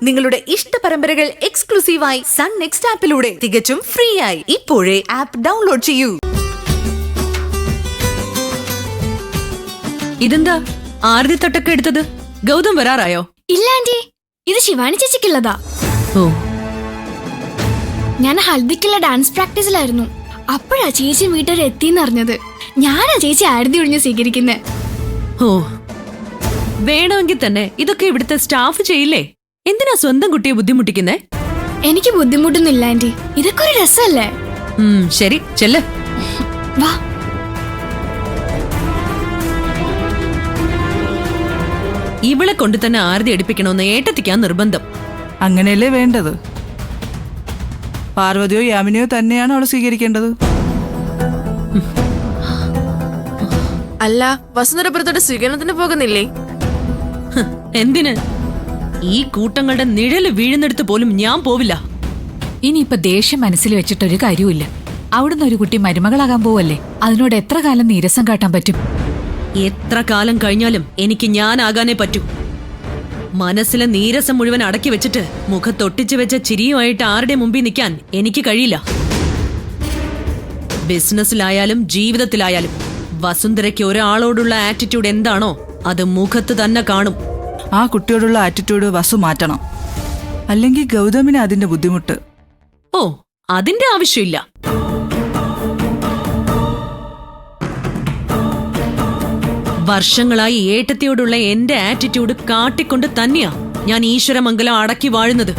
നിങ്ങളുടെ ഇഷ്ട പരമ്പരകൾ എക്സ്ക്ലൂസീവായി സൺ നെക്സ്റ്റ് ആപ്പിലൂടെ തികച്ചും ഫ്രീ ആയി ഇപ്പോഴേ ആപ്പ് ഡൗൺലോഡ് ചെയ്യൂ. ഇതെന്താ ആരതി തട്ടൊക്കെ എടുത്തത്? ഗൗതം വരാറായോ? ഇല്ല ആന്റി, ഇത് ശിവാനി ചേച്ചിക്കുള്ളതാ. ഓ, ഞാൻ ഹൽദിക്കുള്ള ഡാൻസ് പ്രാക്ടീസിലായിരുന്നു. അപ്പോഴാ ചേച്ചി വീട്ടുകാർ എത്തിന്നറിഞ്ഞത്. ഞാനാ ചേച്ചി ആരതി ഒഴിഞ്ഞ് സ്വീകരിക്കുന്നേ. ഓ, വേണമെങ്കിൽ തന്നെ ഇതൊക്കെ ഇവിടുത്തെ സ്റ്റാഫ് ചെയ്യില്ലേ? എന്തിനാ സ്വന്തം കുട്ടിയെ ബുദ്ധിമുട്ടിക്കുന്നേ? എനിക്ക് ബുദ്ധിമുട്ടൊന്നുമില്ല ആന്റി, ഇതൊക്കെ ഒരു രസല്ലേ. ശരി, ചെല്ല്. വാ. ഇവളെ കൊണ്ട് തന്നെ ആരതി എടുപ്പിക്കണമെന്ന് ഏട്ടത്തിക്കാൻ നിർബന്ധം. അങ്ങനെയല്ലേ വേണ്ടത്? പാർവതിയോ യാമിനിയോ തന്നെയാണ് അവളെ സ്വീകരിക്കേണ്ടത്. അല്ല, വസുന്ധരപുരത്തോട്ട് സ്വീകരണത്തിന് പോകുന്നില്ലേ? എന്തിന്? ഈ കൂട്ടങ്ങളുടെ നിഴല് വീഴുന്നിടത്ത് പോലും ഞാൻ പോവില്ല. ഇനിയിപ്പൊ ദേഷ്യം മനസ്സിൽ വെച്ചിട്ടൊരു കാര്യമില്ല. അവിടുന്ന് ഒരു കുട്ടി മരുമകളാകാൻ പോവല്ലേ, അതിനോട് എത്ര കാലം നീരസം കാട്ടാൻ പറ്റും? എത്ര കാലം കഴിഞ്ഞാലും എനിക്ക് ഞാനാകാനേ പറ്റൂ. മനസ്സിലെ നീരസം മുഴുവൻ അടക്കി വെച്ചിട്ട് മുഖത്തൊട്ടിച്ചു വെച്ച ചിരിയുമായിട്ട് ആരുടെ മുമ്പിൽ നിൽക്കാൻ എനിക്ക് കഴിയില്ല. ബിസിനസ്സിലായാലും ജീവിതത്തിലായാലും വസുന്ധരയ്ക്ക് ഒരാളോടുള്ള ആറ്റിറ്റ്യൂഡ് എന്താണോ അത് മുഖത്ത് തന്നെ കാണും. ആ കുട്ടിയോടുള്ള ആറ്റിറ്റ്യൂഡ് വസു മാറ്റണം. അല്ലെങ്കിൽ ഗൗതമിന് അതിന്റെ ബുദ്ധിമുട്ട്. ഓ, അതിന്റെ ആവശ്യമില്ല. വർഷങ്ങളായി ഏട്ടത്തിയോടുള്ള എന്റെ ആറ്റിറ്റ്യൂഡ് കാട്ടിക്കൊണ്ട് തന്നെയാ ഞാൻ ഈശ്വരമംഗലം അടക്കി വാഴുന്നത്.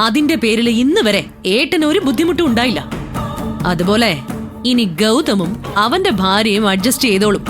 അതിന്റെ പേരിൽ ഇന്ന് വരെ ഏട്ടന് ഒരു ബുദ്ധിമുട്ടും ഉണ്ടായില്ല. അതുപോലെ ഇനി ഗൗതമും അവന്റെ ഭാര്യയും അഡ്ജസ്റ്റ് ചെയ്തോളും.